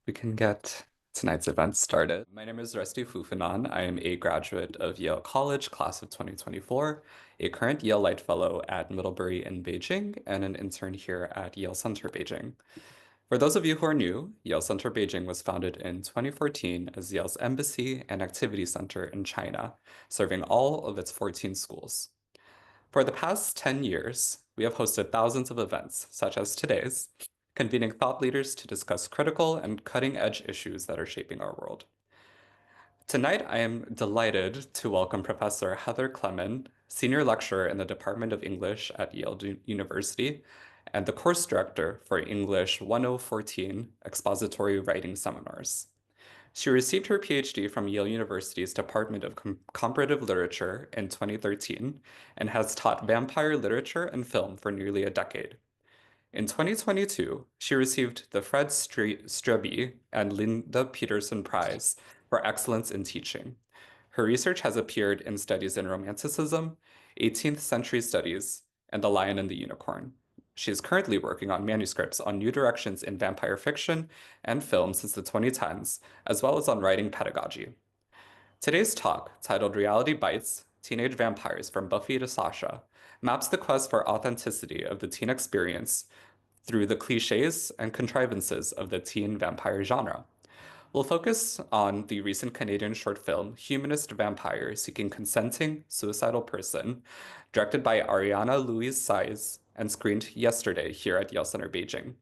We can get tonight's event started. My name is Rusty Fufanon. I am a graduate of Yale College, class of 2024, a current Yale Light Fellow at Middlebury in Beijing, and an intern here at Yale Center Beijing. For those of you who are new, Yale Center Beijing was founded in 2014 as Yale's embassy and activity center in China, serving all of its 14 schools. For the past 10 years, we have hosted thousands of events, such as today's, convening thought leaders to discuss critical and cutting-edge issues that are shaping our world. Tonight, I am delighted to welcome Professor Heather Klemann, Senior Lecturer in the Department of English at Yale University, and the Course Director for English 1014 Expository Writing Seminars. She received her PhD from Yale University's Department of Comparative Literature in 2013 and has taught vampire literature and film for nearly a decade. In 2022, she received the Fred Strebe and Linda Peterson Prize for Excellence in Teaching. Her research has appeared in studies in Romanticism, 18th century studies, and The Lion and the Unicorn. She is currently working on manuscripts on new directions in vampire fiction and film since the 2010s, as well as on writing pedagogy. Today's talk, titled Reality Bites, Teenage Vampires from Buffy to Sasha, maps the quest for authenticity of the teen experience through the clichés and contrivances of the teen vampire genre. We'll focus on the recent Canadian short film Humanist Vampire Seeking Consenting Suicidal Person, directed by Ariane Louis-Seize and screened yesterday here at Yale Center Beijing.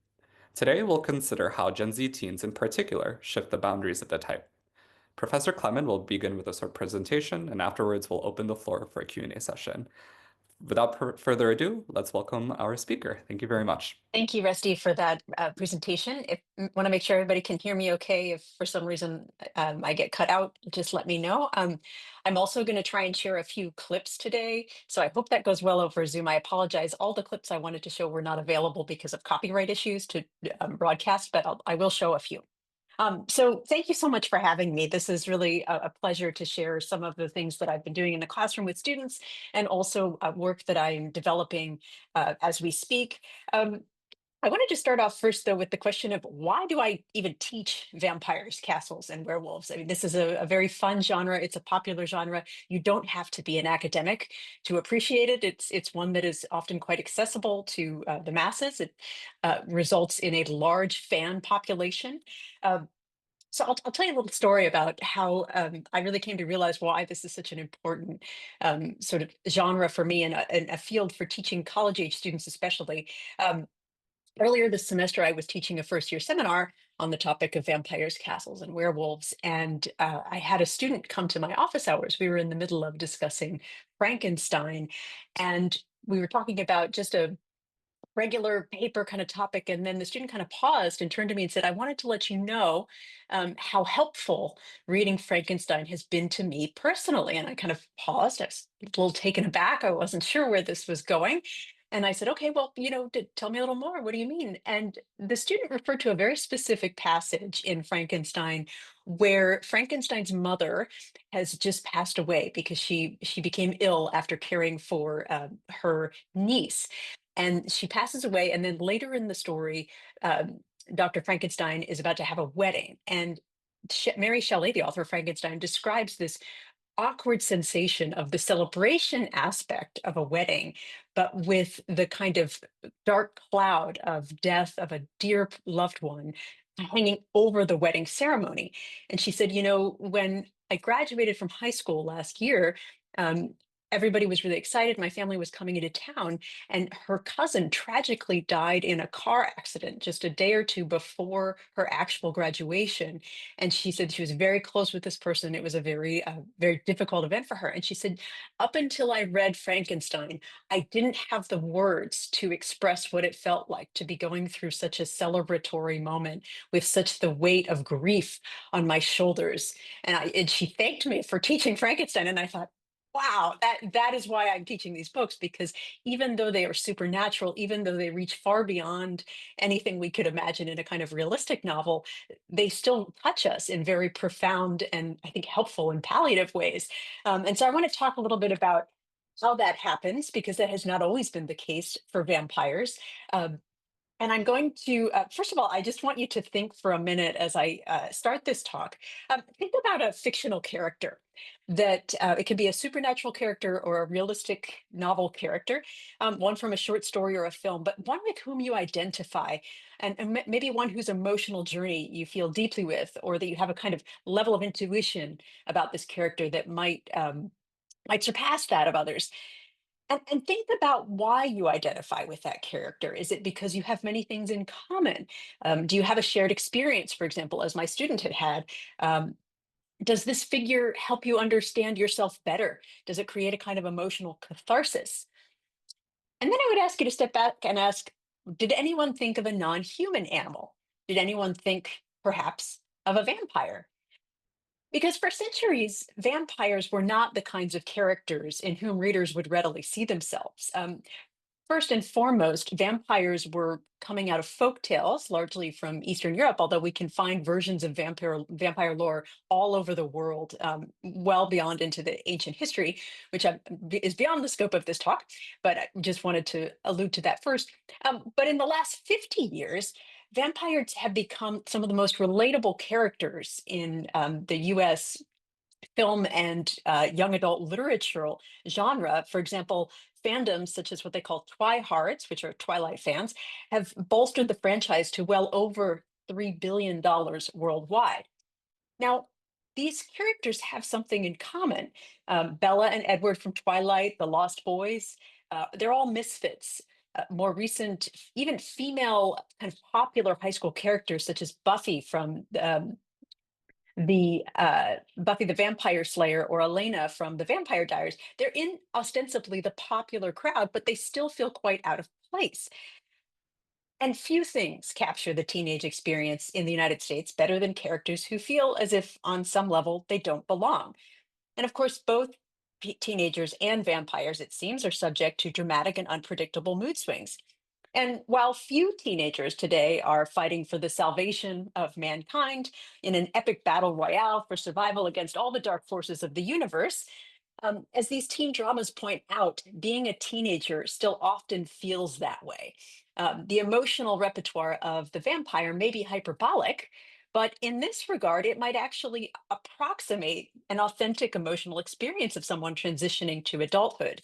Today, we'll consider how Gen Z teens in particular shift the boundaries of the type. Professor Klemann will begin with a short presentation, and afterwards we'll open the floor for a Q&A session. Without further ado, let's welcome our speaker. Thank you very much. Thank you, Rusty, for that presentation. I want to make sure everybody can hear me okay. If for some reason I get cut out, just let me know. I'm also going to try and share a few clips today, so I hope that goes well over Zoom. I apologize. All the clips I wanted to show were not available because of copyright issues to broadcast, but I will show a few. So thank you so much for having me. This is really a pleasure to share some of the things that I've been doing in the classroom with students and also work that I'm developing as we speak. I wanted to start off first, though, with the question of why do I even teach vampires, castles, and werewolves? I mean, this is a very fun genre. It's a popular genre. You don't have to be an academic to appreciate it. It's one that is often quite accessible to the masses. It results in a large fan population. Uh, so I'll tell you a little story about how I really came to realize why this is such an important sort of genre for me and a field for teaching college age students, especially. Um, Earlier this semester, I was teaching a first year seminar on the topic of vampires, castles, and werewolves. And I had a student come to my office hours. We were in the middle of discussing Frankenstein. And we were talking about just a regular paper kind of topic. And then the student kind of paused and turned to me and said, I wanted to let you know how helpful reading Frankenstein has been to me personally. And I kind of paused. I was a little taken aback. I wasn't sure where this was going. And I said, okay, well, tell me a little more. What do you mean? And the student referred to a very specific passage in Frankenstein where Frankenstein's mother has just passed away because she became ill after caring for her niece, and she passes away. And then later in the story, Dr. Frankenstein is about to have a wedding, and Mary Shelley, the author of Frankenstein, describes this awkward sensation of the celebration aspect of a wedding, but with the kind of dark cloud of death of a dear loved one hanging over the wedding ceremony. And she said, when I graduated from high school last year, um, everybody was really excited. My family was coming into town, and her cousin tragically died in a car accident just a day or two before her actual graduation. And she said she was very close with this person. It was a very difficult event for her. And she said, up until I read Frankenstein, I didn't have the words to express what it felt like to be going through such a celebratory moment with such the weight of grief on my shoulders. And she thanked me for teaching Frankenstein. And I thought, wow, that is why I'm teaching these books, because even though they are supernatural, even though they reach far beyond anything we could imagine in a kind of realistic novel, they still touch us in very profound and I think helpful and palliative ways. And so I want to talk a little bit about how that happens, because that has not always been the case for vampires. Um, And I'm going to, first of all, I just want you to think for a minute as I start this talk. Think about a fictional character that it could be a supernatural character or a realistic novel character, one from a short story or a film, but one with whom you identify, and maybe one whose emotional journey you feel deeply with, or that you have a kind of level of intuition about this character that might surpass that of others. And think about why you identify with that character. Is it because you have many things in common? Do you have a shared experience, for example, as my student had had? Um, does this figure help you understand yourself better? Does it create a kind of emotional catharsis? And then I would ask you to step back and ask, did anyone think of a non-human animal? Did anyone think perhaps of a vampire? Because for centuries, vampires were not the kinds of characters in whom readers would readily see themselves. First and foremost, vampires were coming out of folk tales, largely from Eastern Europe, although we can find versions of vampire lore all over the world, well beyond into the ancient history, which is beyond the scope of this talk. But I just wanted to allude to that first. But in the last 50 years, vampires have become some of the most relatable characters in the US film and young adult literature genre. For example, fandoms such as what they call twihards, which are Twilight fans, have bolstered the franchise to well over $3 billion worldwide. Now, these characters have something in common. Bella and Edward from Twilight, the Lost Boys, they're all misfits. More recent, even female kind of popular high school characters such as Buffy from the Buffy the Vampire Slayer or Elena from the Vampire Diaries, they're in ostensibly the popular crowd, but they still feel quite out of place. And few things capture the teenage experience in the United States better than characters who feel as if, on some level, they don't belong. And of course, both teenagers and vampires, it seems, are subject to dramatic and unpredictable mood swings. And while few teenagers today are fighting for the salvation of mankind in an epic battle royale for survival against all the dark forces of the universe, as these teen dramas point out, being a teenager still often feels that way. The emotional repertoire of the vampire may be hyperbolic, but in this regard, it might actually approximate an authentic emotional experience of someone transitioning to adulthood.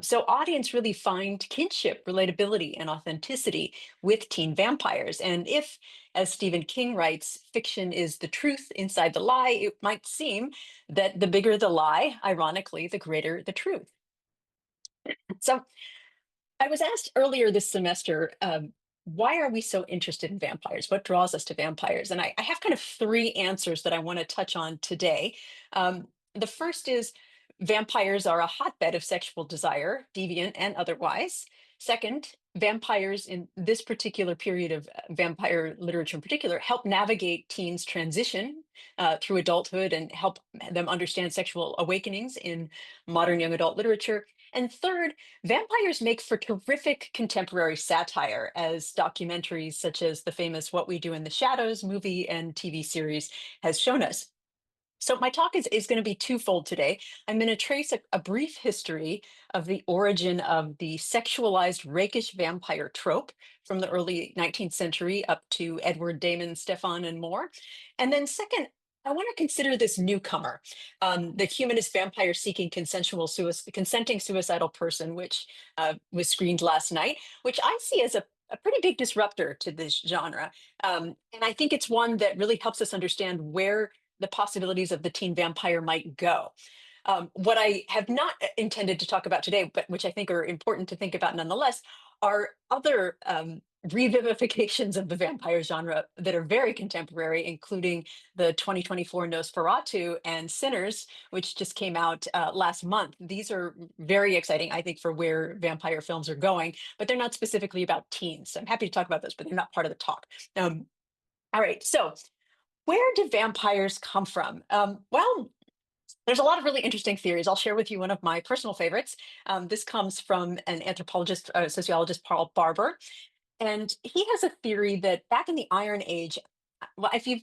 So audience really find kinship, relatability, and authenticity with teen vampires. And if, as Stephen King writes, fiction is the truth inside the lie, it might seem that the bigger the lie, ironically, the greater the truth. So I was asked earlier this semester, why are we so interested in vampires? What draws us to vampires? And I have kind of three answers that I want to touch on today. The first is vampires are a hotbed of sexual desire, deviant and otherwise. Second, vampires in this particular period of vampire literature in particular help navigate teens' transition through adulthood and help them understand sexual awakenings in modern young adult literature. And third, vampires make for terrific contemporary satire, as documentaries such as the famous What We Do in the Shadows movie and TV series has shown us. So my talk is going to be twofold today. I'm going to trace a brief history of the origin of the sexualized rakish vampire trope from the early 19th century up to Edward Damon, Stefan, and more. And then second, I want to consider this newcomer, the humanist vampire seeking consenting suicidal person, which was screened last night, which I see as a pretty big disruptor to this genre. And I think it's one that really helps us understand where the possibilities of the teen vampire might go. What I have not intended to talk about today, but which I think are important to think about nonetheless, are other revivifications of the vampire genre that are very contemporary, including the 2024 Nosferatu and Sinners, which just came out last month. These are very exciting, I think, for where vampire films are going, but they're not specifically about teens. So I'm happy to talk about those, but they're not part of the talk. All right, so where do vampires come from? Well, there's a lot of really interesting theories. I'll share with you one of my personal favorites. This comes from an anthropologist, sociologist, Paul Barber, and he has a theory that back in the Iron Age, well, if you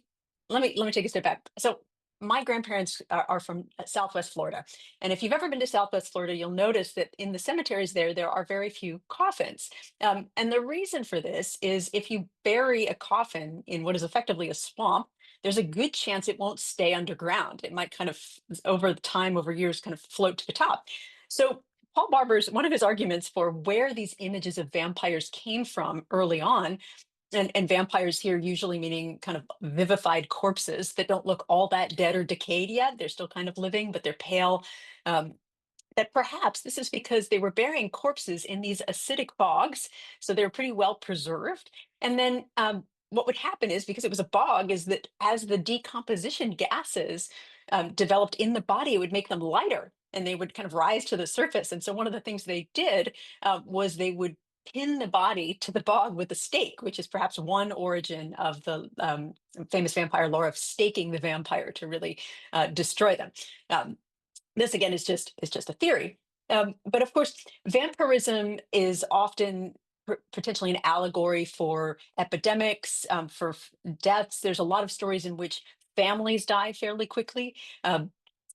let me take a step back. So my grandparents are from Southwest Florida. And if you've ever been to Southwest Florida, you'll notice that in the cemeteries there are very few coffins. And the reason for this is if you bury a coffin in what is effectively a swamp, there's a good chance it won't stay underground. It might kind of, over the time, over years, kind of float to the top. So Paul Barber's one of his arguments for where these images of vampires came from early on, and vampires here usually meaning kind of vivified corpses that don't look all that dead or decayed yet. They're still kind of living, but they're pale. Um, that perhaps this is because they were burying corpses in these acidic bogs, so they're pretty well preserved. And then what would happen is, because it was a bog, is that as the decomposition gases developed in the body, it would make them lighter and they would kind of rise to the surface. And so one of the things they did was they would pin the body to the bog with a stake, which is perhaps one origin of the famous vampire lore of staking the vampire to really destroy them. Um, this again is just a theory, but of course, vampirism is often potentially an allegory for epidemics, for deaths. There's a lot of stories in which families die fairly quickly. And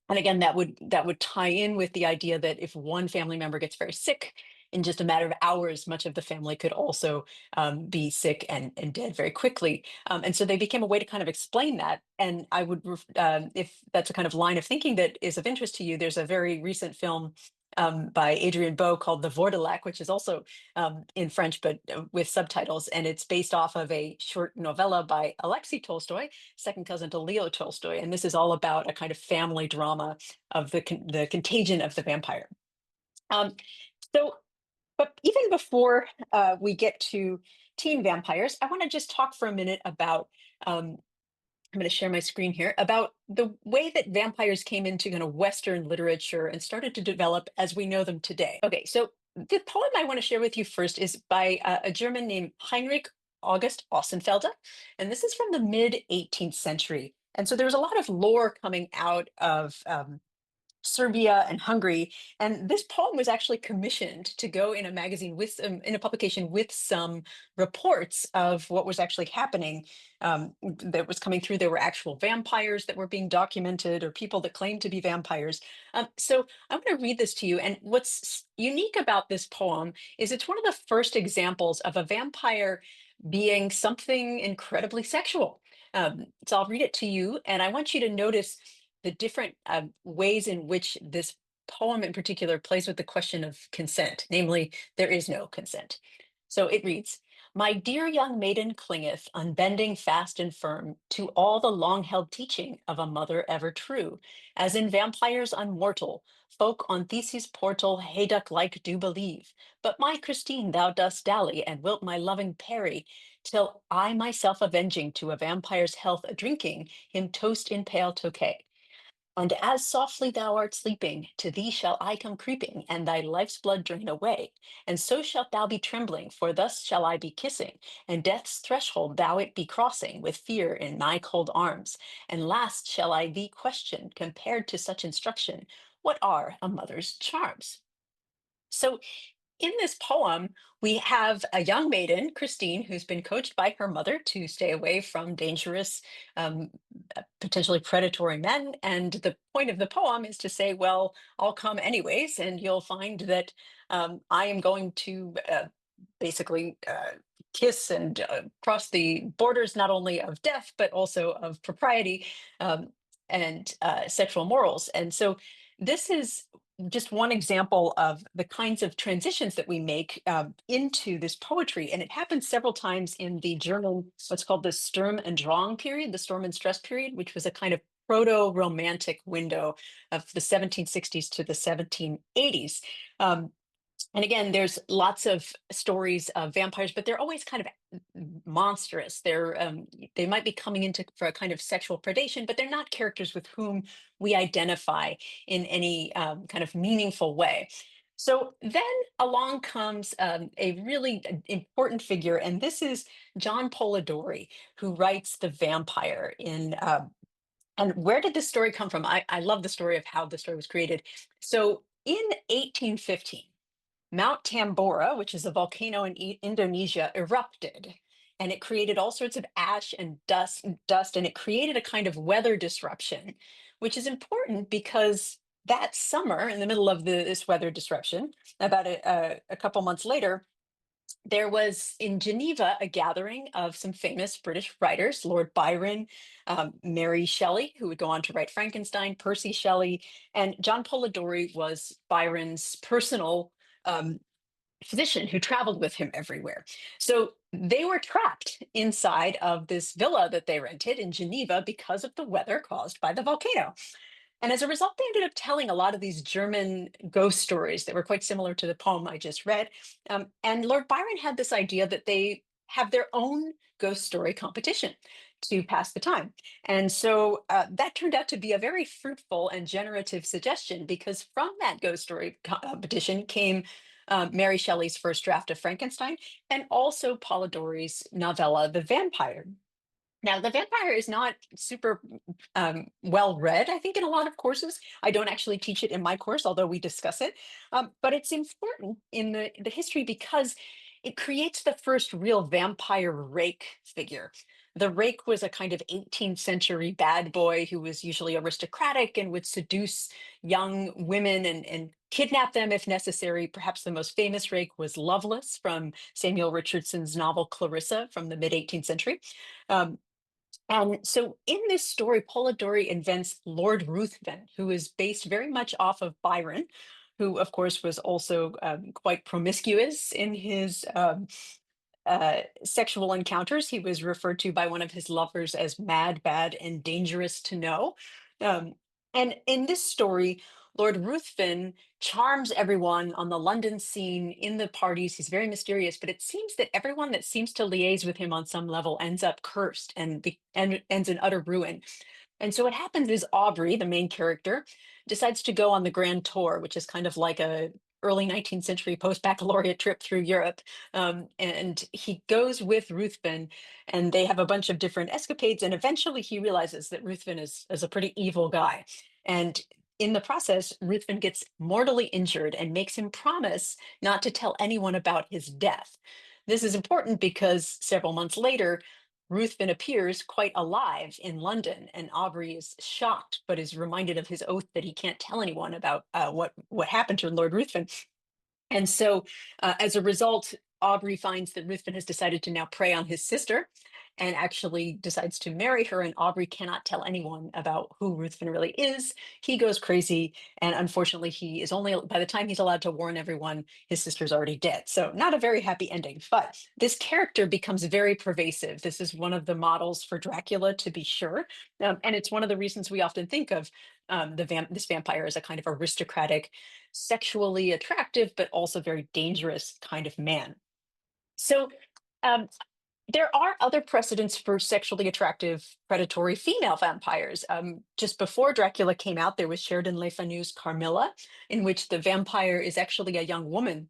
again, that would tie in with the idea that if one family member gets very sick, in just a matter of hours, much of the family could also be sick and dead very quickly. And so they became a way to kind of explain that. And I would, if that's a kind of line of thinking that is of interest to you, there's a very recent film by Adrian Beau called The Vordelak, which is also in French, but with subtitles. And it's based off of a short novella by Alexei Tolstoy, second cousin to Leo Tolstoy. And this is all about a kind of family drama of the contagion of the vampire. Um, so, but even before we get to teen vampires, I want to just talk for a minute about. I'm going to share my screen here about the way that vampires came into kind of Western literature and started to develop as we know them today. Okay, so the poem I want to share with you first is by a German named Heinrich August Ossenfelder, and this is from the mid 18th century. And so there was a lot of lore coming out of Serbia and Hungary. And this poem was actually commissioned to go in a magazine with in a publication with some reports of what was actually happening that was coming through. There were actual vampires that were being documented, or people that claimed to be vampires. So I'm going to read this to you. And what's unique about this poem is it's one of the first examples of a vampire being something incredibly sexual. So I'll read it to you, and I want you to notice the different ways in which this poem in particular plays with the question of consent, namely, there is no consent. So it reads, "My dear young maiden clingeth, unbending fast and firm, to all the long held teaching of a mother ever true, as in vampires unmortal, folk on Theseus' portal hayduck like do believe. But my Christine, thou dost dally, and wilt my loving parry, till I myself avenging to a vampire's health a drinking, him toast in pale tokay. And as softly thou art sleeping, to thee shall I come creeping, and thy life's blood drain away. And so shalt thou be trembling, for thus shall I be kissing, and death's threshold thou it be crossing, with fear in my cold arms. And last shall I thee question, compared to such instruction, what are a mother's charms?" So in this poem, we have a young maiden, Christine, who's been coached by her mother to stay away from dangerous, potentially predatory men. And the point of the poem is to say, well, I'll come anyways, and you'll find that I am going to basically kiss and cross the borders not only of death, but also of propriety and sexual morals. And so this is just one example of the kinds of transitions that we make into this poetry. And it happens several times in the German, what's called the Sturm and Drang period, the Storm and Stress period, which was a kind of proto-romantic window of the 1760s to the 1780s. Um, and again, there's lots of stories of vampires, but they're always kind of monstrous. They might be coming into for a kind of sexual predation, but they're not characters with whom we identify in any kind of meaningful way. So then along comes a really important figure, and this is John Polidori, who writes The Vampire in. And where did this story come from? I love the story of how the story was created. So in 1815. Mount Tambora, which is a volcano in Indonesia, erupted. and it created all sorts of ash and dust, and it created a kind of weather disruption, which is important because that summer, in the middle of this weather disruption, about a couple months later, there was in Geneva a gathering of some famous British writers, Lord Byron, Mary Shelley, who would go on to write Frankenstein, Percy Shelley, and John Polidori was Byron's personal um, physician who traveled with him everywhere. So they were trapped inside of this villa that they rented in Geneva because of the weather caused by the volcano. And as a result, they ended up telling a lot of these German ghost stories that were quite similar to the poem I just read. And Lord Byron had this idea that they have their own ghost story competition to pass the time. And so that turned out to be a very fruitful and generative suggestion because from that ghost story competition came Mary Shelley's first draft of Frankenstein and also Polidori's novella, The Vampire. Now, The Vampire is not super well read, I think, in a lot of courses. I don't actually teach it in my course, although we discuss it. But it's important in the history because it creates the first real vampire rake figure. The rake was a kind of 18th century bad boy who was usually aristocratic and would seduce young women and kidnap them if necessary. Perhaps the most famous rake was Lovelace from Samuel Richardson's novel Clarissa from the mid 18th century. Um, and so in this story, Polidori invents Lord Ruthven, who is based very much off of Byron, who, of course, was also quite promiscuous in his sexual encounters. He was referred to by one of his lovers as mad, bad, and dangerous to know. Um, and in this story, Lord Ruthven charms everyone on the London scene in the parties. He's very mysterious, but it seems that everyone that seems to liaise with him on some level ends up cursed and ends in utter ruin. And so what happens is Aubrey, the main character, decides to go on the Grand Tour, which is kind of like a early 19th century post-baccalaureate trip through Europe. And he goes with Ruthven, and they have a bunch of different escapades. And eventually he realizes that Ruthven is a pretty evil guy. And in the process, Ruthven gets mortally injured and makes him promise not to tell anyone about his death. This is important because several months later, Ruthven appears quite alive in London, and Aubrey is shocked, but is reminded of his oath that he can't tell anyone about what happened to Lord Ruthven. And so, as a result, Aubrey finds that Ruthven has decided to now prey on his sister and actually decides to marry her. And Aubrey cannot tell anyone about who Ruthven really is. He goes crazy. And unfortunately, he is only, by the time he's allowed to warn everyone, his sister's already dead. So, not a very happy ending. But this character becomes very pervasive. This is one of the models for Dracula, to be sure. And it's one of the reasons we often think of this vampire as a kind of aristocratic, sexually attractive, but also very dangerous kind of man. So um, there are other precedents for sexually attractive predatory female vampires. Just before Dracula came out, there was Sheridan Le Fanu's Carmilla, in which the vampire is actually a young woman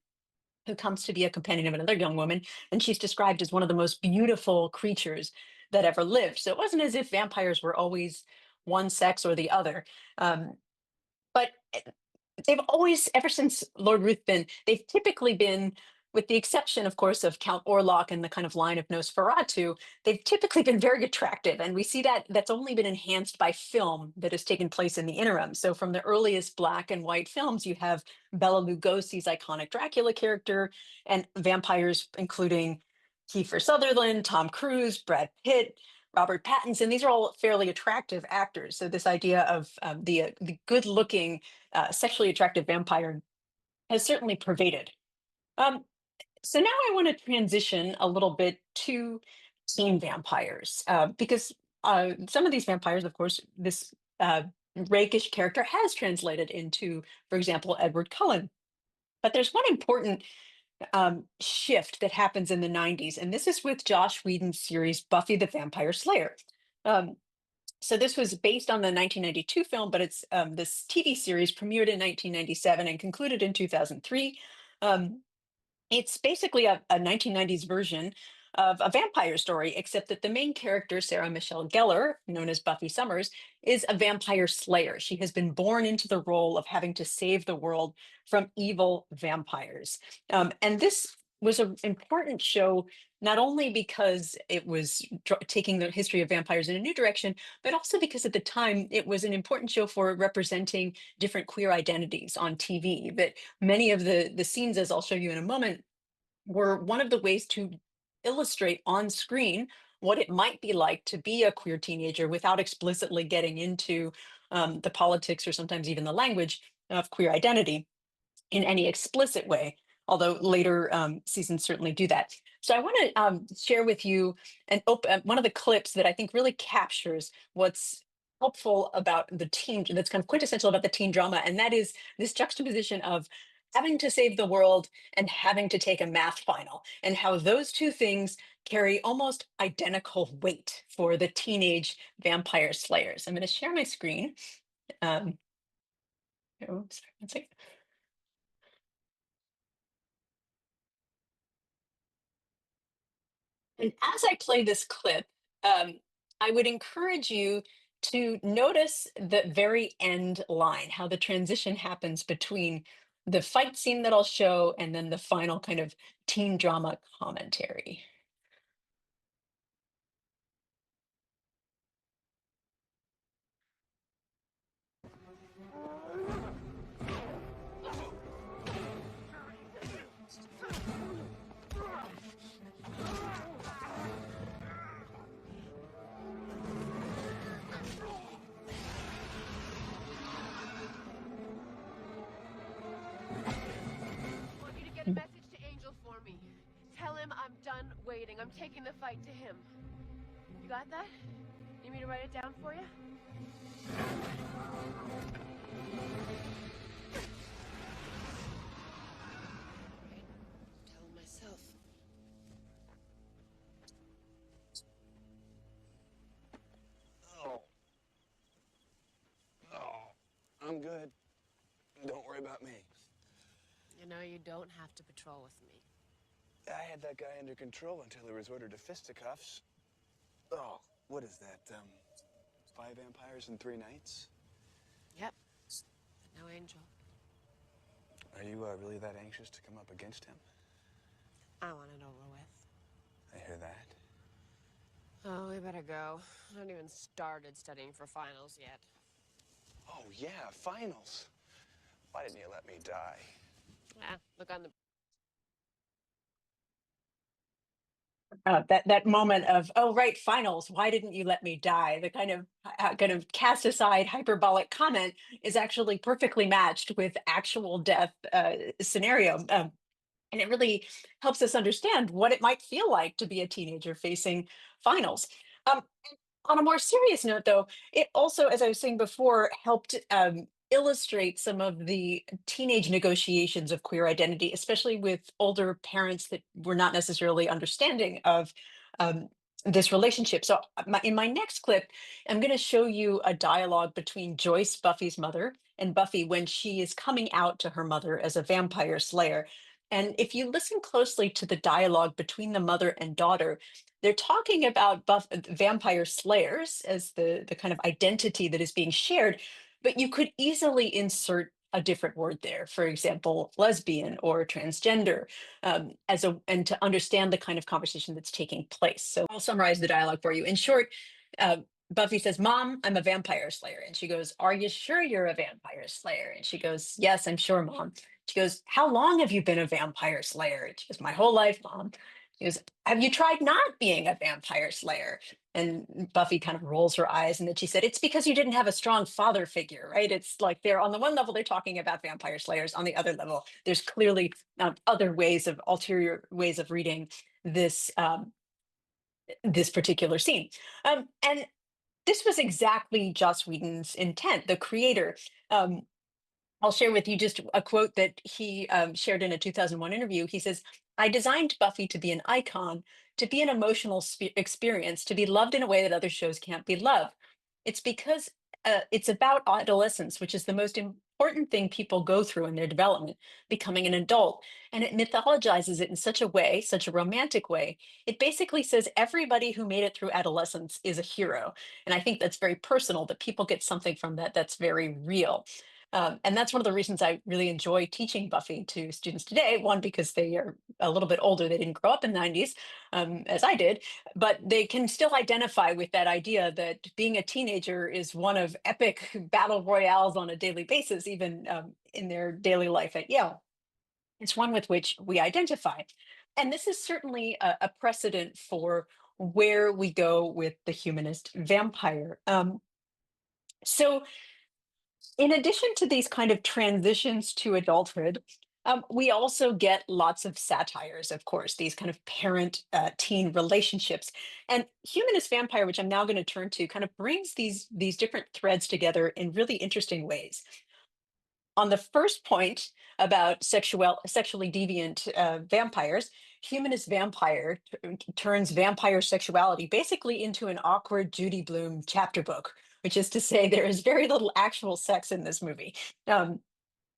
who comes to be a companion of another young woman, and she's described as one of the most beautiful creatures that ever lived. So it wasn't as if vampires were always one sex or the other. Um, but they've always, ever since Lord Ruthven, they've typically been, with the exception, of course, of Count Orlok and the kind of line of Nosferatu, they've typically been very attractive. And we see that that's only been enhanced by film that has taken place in the interim. So from the earliest black and white films, you have Bela Lugosi's iconic Dracula character and vampires, including Kiefer Sutherland, Tom Cruise, Brad Pitt, Robert Pattinson. These are all fairly attractive actors. So this idea of the good-looking, sexually attractive vampire has certainly pervaded. Um, so now I want to transition a little bit to teen vampires, because some of these vampires, of course, this rakish character has translated into, for example, Edward Cullen. But there's one important shift that happens in the 90s, and this is with Josh Whedon's series Buffy the Vampire Slayer. Um, so this was based on the 1992 film, but it's this TV series premiered in 1997 and concluded in 2003. Um, it's basically a 1990s version of a vampire story, except that the main character, Sarah Michelle Gellar, known as Buffy Summers, is a vampire slayer. She has been born into the role of having to save the world from evil vampires. And this was an important show, not only because it was taking the history of vampires in a new direction, but also because at the time it was an important show for representing different queer identities on TV. That many of the scenes, as I'll show you in a moment, were one of the ways to illustrate on screen what it might be like to be a queer teenager without explicitly getting into the politics or sometimes even the language of queer identity in any explicit way, although later seasons certainly do that. So I want to share with you one of the clips that I think really captures what's helpful about the teen, that's kind of quintessential about the teen drama, and that is this juxtaposition of having to save the world and having to take a math final, and how those two things carry almost identical weight for the teenage vampire slayers. I'm going to share my screen. Um, oops, one second. And as I play this clip, I would encourage you to notice the very end line, how the transition happens between the fight scene that I'll show and then the final kind of teen drama commentary. I want you to get a message to Angel for me. Tell him I'm done waiting. I'm taking the fight to him. You got that? Need me to write it down for you? Right. Tell him myself. Oh. Oh. I'm good. Don't worry about me. You know, you don't have to patrol with me. I had that guy under control until he resorted to fisticuffs. Oh, what is that, 5 vampires in 3 nights? Yep. But no Angel. Are you really that anxious to come up against him? I want it over with. I hear that. Oh, we better go. I haven't even started studying for finals yet. Oh, yeah, finals. Why didn't you let me die? Yeah, look on the That moment of, oh right, finals, why didn't you let me die, the kind of cast aside hyperbolic comment is actually perfectly matched with actual death scenario. And it really helps us understand what it might feel like to be a teenager facing finals. Um, on a more serious note, though, it also, as I was saying before, helped illustrate some of the teenage negotiations of queer identity, especially with older parents that were not necessarily understanding of um, this relationship. So, in my next clip, I'm going to show you a dialogue between Joyce, Buffy's mother, and Buffy when she is coming out to her mother as a vampire slayer. And if you listen closely to the dialogue between the mother and daughter, they're talking about vampire slayers as the kind of identity that is being shared, but you could easily insert a different word there. For example, lesbian or transgender, and to understand the kind of conversation that's taking place. So I'll summarize the dialogue for you. In short, uh, Buffy says, "Mom, I'm a vampire slayer," and she goes, "Are you sure you're a vampire slayer?" And she goes, "Yes, I'm sure, Mom." She goes, "How long have you been a vampire slayer?" And she goes, "My whole life, Mom." She goes, "Have you tried not being a vampire slayer?" And Buffy kind of rolls her eyes. And then she said, "It's because you didn't have a strong father figure," right? It's like they're on the one level, they're talking about vampire slayers. On the other level, there's clearly other ways of ulterior ways of reading this this particular scene. And this was exactly Joss Whedon's intent, the creator. Um, I'll share with you just a quote that he shared in a 2001 interview. He says, "I designed Buffy to be an icon, to be an emotional experience, to be loved in a way that other shows can't be loved. It's because it's about adolescence, which is the most important thing people go through in their development, becoming an adult. And it mythologizes it in such a way, such a romantic way. It basically says everybody who made it through adolescence is a hero." And I think that's very personal, that people get something from that that's very real. And that's one of the reasons I really enjoy teaching Buffy to students today. One, because they are a little bit older, they didn't grow up in the 90s, as I did, but they can still identify with that idea that being a teenager is one of epic battle royales on a daily basis, even in their daily life at Yale. It's one with which we identify. And this is certainly a precedent for where we go with the humanist vampire. So, in addition to these kind of transitions to adulthood, we also get lots of satires, of course, these kind of parent teen relationships. And Humanist Vampire, which I'm now going to turn to, kind of brings these different threads together in really interesting ways. On the first point about sexually deviant vampires, Humanist Vampire turns vampire sexuality basically into an awkward Judy Blume chapter book, which is to say there is very little actual sex in this movie. Um,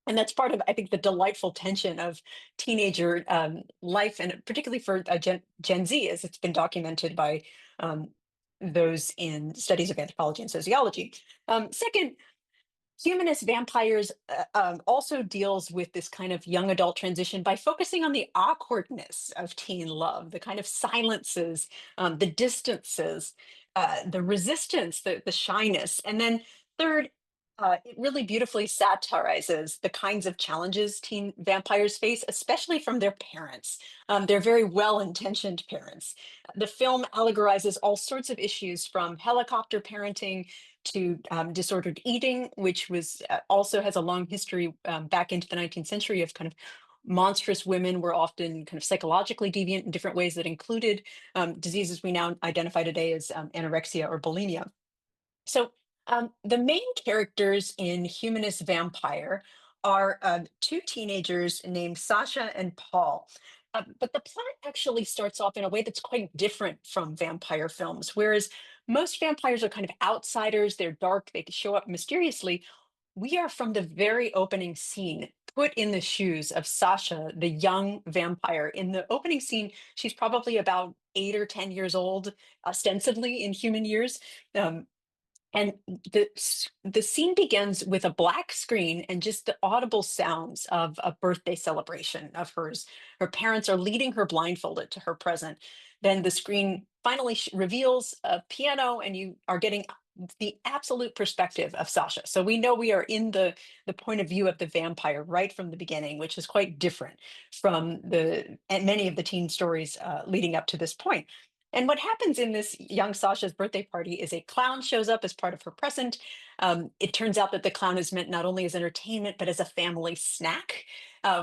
and that's part of, I think, the delightful tension of teenager life, and particularly for Gen Z, as it's been documented by um, those in studies of anthropology and sociology. Second, Humanist Vampires also deals with this kind of young adult transition by focusing on the awkwardness of teen love, the kind of silences, the distances, the resistance, the shyness. And then third, it really beautifully satirizes the kinds of challenges teen vampires face, especially from their parents. They're very well-intentioned parents. The film allegorizes all sorts of issues from helicopter parenting to disordered eating, which was also has a long history back into the 19th century of kind of monstrous women were often kind of psychologically deviant in different ways that included diseases we now identify today as anorexia or bulimia. So the main characters in Humanist Vampire are two teenagers named Sasha and Paul. But the plot actually starts off in a way that's quite different from vampire films. Whereas most vampires are kind of outsiders, they're dark, they show up mysteriously. We are from the very opening scene, put in the shoes of Sasha, the young vampire. In the opening scene, she's probably about 8 or 10 years old, ostensibly in human years. Um, and the scene begins with a black screen and just the audible sounds of a birthday celebration of hers. Her parents are leading her blindfolded to her present. Then the screen finally reveals a piano, and you are getting the absolute perspective of Sasha. So we know we are in the point of view of the vampire right from the beginning, which is quite different from the and many of the teen stories leading up to this point. And what happens in this young Sasha's birthday party is a clown shows up as part of her present. It turns out that the clown is meant not only as entertainment, but as a family snack,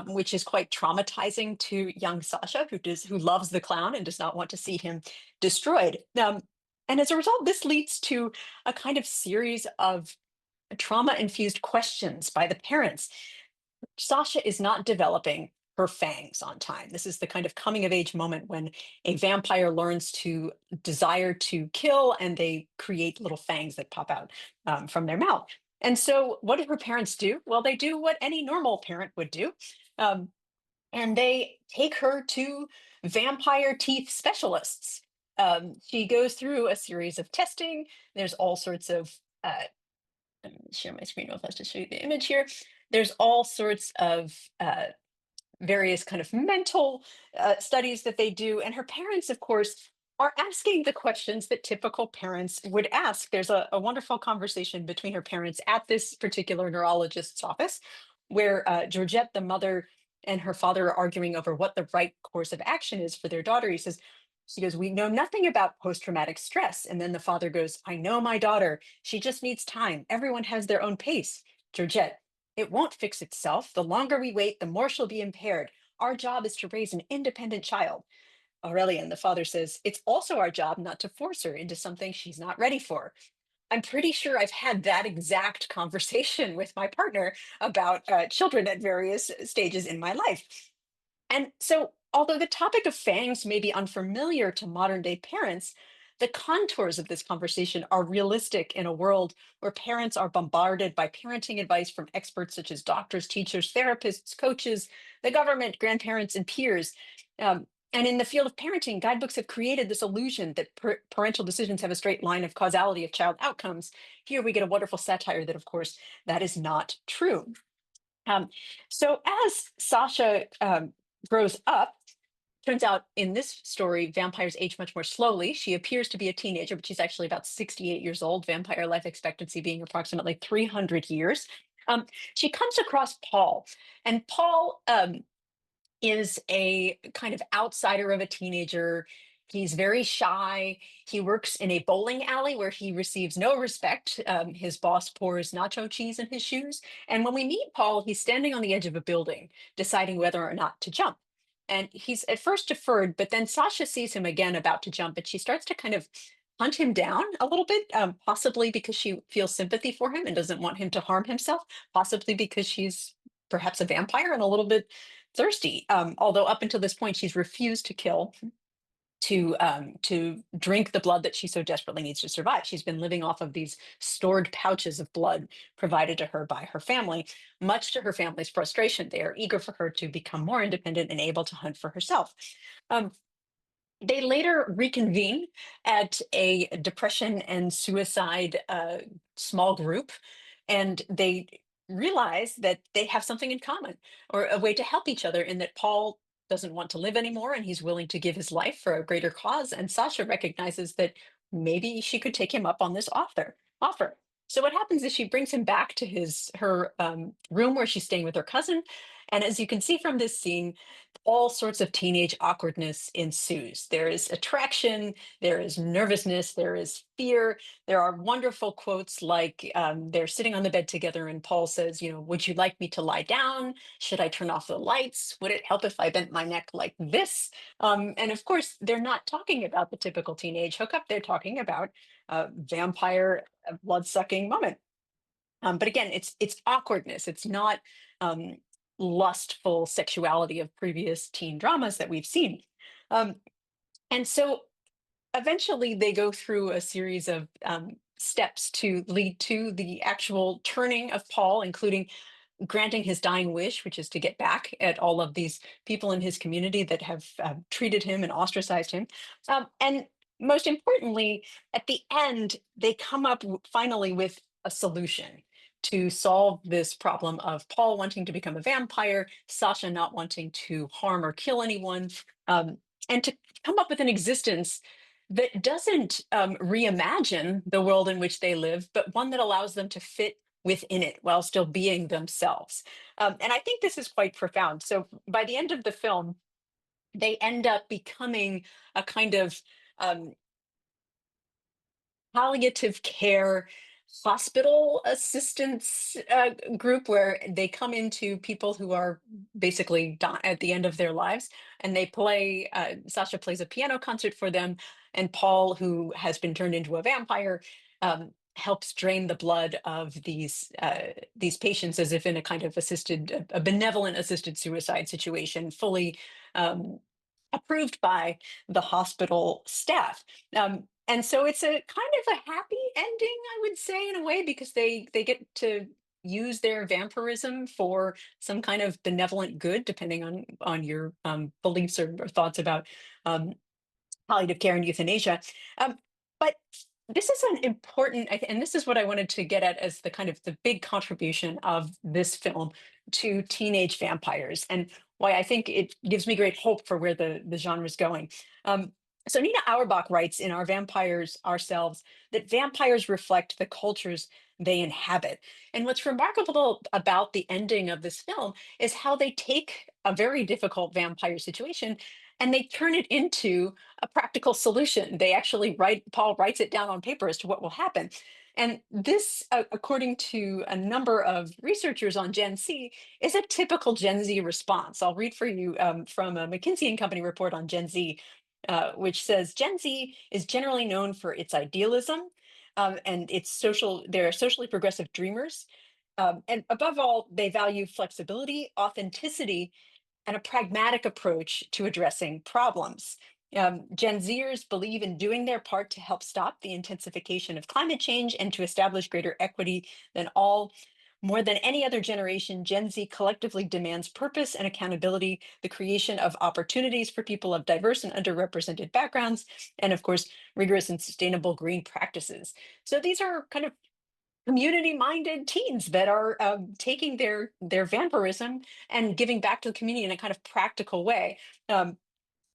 which is quite traumatizing to young Sasha, who loves the clown and does not want to see him destroyed. And as a result, this leads to a kind of series of trauma infused questions by the parents. Sasha is not developing her fangs on time. This is the kind of coming of age moment when a vampire learns to desire to kill, and they create little fangs that pop out from their mouth. And so, what do her parents do? Well, they do what any normal parent would do. Um, and they take her to vampire teeth specialists. She goes through a series of testing. There's all sorts of let me share my screen real fast to show you the image here. There's all sorts of various kind of mental studies that they do. And her parents, of course, are asking the questions that typical parents would ask. There's a wonderful conversation between her parents at this particular neurologist's office, where Georgette, the mother, and her father are arguing over what the right course of action is for their daughter. She goes, we know nothing about post-traumatic stress. And then the father goes, I know my daughter. She just needs time. Everyone has their own pace. Georgette, it won't fix itself. The longer we wait, the more she'll be impaired. Our job is to raise an independent child. Aurelian, the father, says, it's also our job not to force her into something she's not ready for. I'm pretty sure I've had that exact conversation with my partner about children at various stages in my life. And so, although the topic of fangs may be unfamiliar to modern day parents, the contours of this conversation are realistic in a world where parents are bombarded by parenting advice from experts such as doctors, teachers, therapists, coaches, the government, grandparents, and peers. And in the field of parenting, guidebooks have created this illusion that parental decisions have a straight line of causality of child outcomes. Here we get a wonderful satire that, of course, that is not true. Um, so as Sasha grows up, turns out in this story, vampires age much more slowly. She appears to be a teenager, but she's actually about 68 years old, vampire life expectancy being approximately 300 years. She comes across Paul, and Paul is a kind of outsider of a teenager. He's very shy. He works in a bowling alley where he receives no respect. His boss pours nacho cheese in his shoes. And when we meet Paul, he's standing on the edge of a building, deciding whether or not to jump. And he's at first deferred, but then Sasha sees him again about to jump, and she starts to kind of hunt him down a little bit, possibly because she feels sympathy for him and doesn't want him to harm himself, possibly because she's perhaps a vampire and a little bit thirsty. Although up until this point, she's refused to kill to drink the blood that she so desperately needs to survive. She's been living off of these stored pouches of blood provided to her by her family, much to her family's frustration. They are eager for her to become more independent and able to hunt for herself. Um, they later reconvene at a depression and suicide small group, and they realize that they have something in common, or a way to help each other, in that Paul doesn't want to live anymore and he's willing to give his life for a greater cause. And Sasha recognizes that maybe she could take him up on this offer. So what happens is she brings him back to her room where she's staying with her cousin. And as you can see from this scene, all sorts of teenage awkwardness ensues. There is attraction, there is nervousness, there is fear. There are wonderful quotes like they're sitting on the bed together, and Paul says, would you like me to lie down? Should I turn off the lights? Would it help if I bent my neck like this? And of course, they're not talking about the typical teenage hookup. They're talking about vampire blood-sucking moment. But again, it's awkwardness. It's not um, lustful sexuality of previous teen dramas that we've seen. Um, and so eventually they go through a series of steps to lead to the actual turning of Paul, including granting his dying wish, which is to get back at all of these people in his community that have treated him and ostracized him. And most importantly, at the end, they come up finally with a solution to solve this problem of Paul wanting to become a vampire, Sasha not wanting to harm or kill anyone, and to come up with an existence that doesn't reimagine the world in which they live, but one that allows them to fit within it while still being themselves. And I think this is quite profound. So by the end of the film, they end up becoming a kind of um, palliative care hospital assistance group, where they come into people who are basically at the end of their lives, and they play Sasha plays a piano concert for them, and Paul, who has been turned into a vampire, helps drain the blood of these patients, as if in a kind of a benevolent assisted suicide situation, fully approved by the hospital staff. And so it's a kind of a happy ending, I would say, in a way, because they get to use their vampirism for some kind of benevolent good, depending on your beliefs or thoughts about um, palliative care and euthanasia. But this is an important, and this is what I wanted to get at as the kind of the big contribution of this film to teenage vampires, and why I think it gives me great hope for where the genre is going. So Nina Auerbach writes in Our Vampires Ourselves that vampires reflect the cultures they inhabit. And what's remarkable about the ending of this film is how they take a very difficult vampire situation and they turn it into a practical solution. They actually Paul writes it down on paper as to what will happen. And this, according to a number of researchers on Gen Z, is a typical Gen Z response. I'll read for you from a McKinsey and Company report on Gen Z, which says Gen Z is generally known for its idealism and they're socially progressive dreamers. And above all, they value flexibility, authenticity, and a pragmatic approach to addressing problems. Gen Zers believe in doing their part to help stop the intensification of climate change and to establish greater equity than all More than any other generation, Gen Z collectively demands purpose and accountability, the creation of opportunities for people of diverse and underrepresented backgrounds, and of course, rigorous and sustainable green practices. So these are kind of community-minded teens that are taking their vampirism and giving back to the community in a kind of practical way. Um,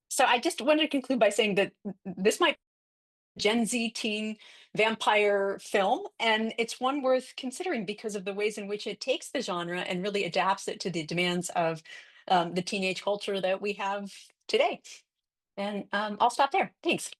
so I just wanted to conclude by saying that this might Gen Z teen vampire film, and it's one worth considering because of the ways in which it takes the genre and really adapts it to the demands of the teenage culture that we have today. And I'll stop there. Thanks.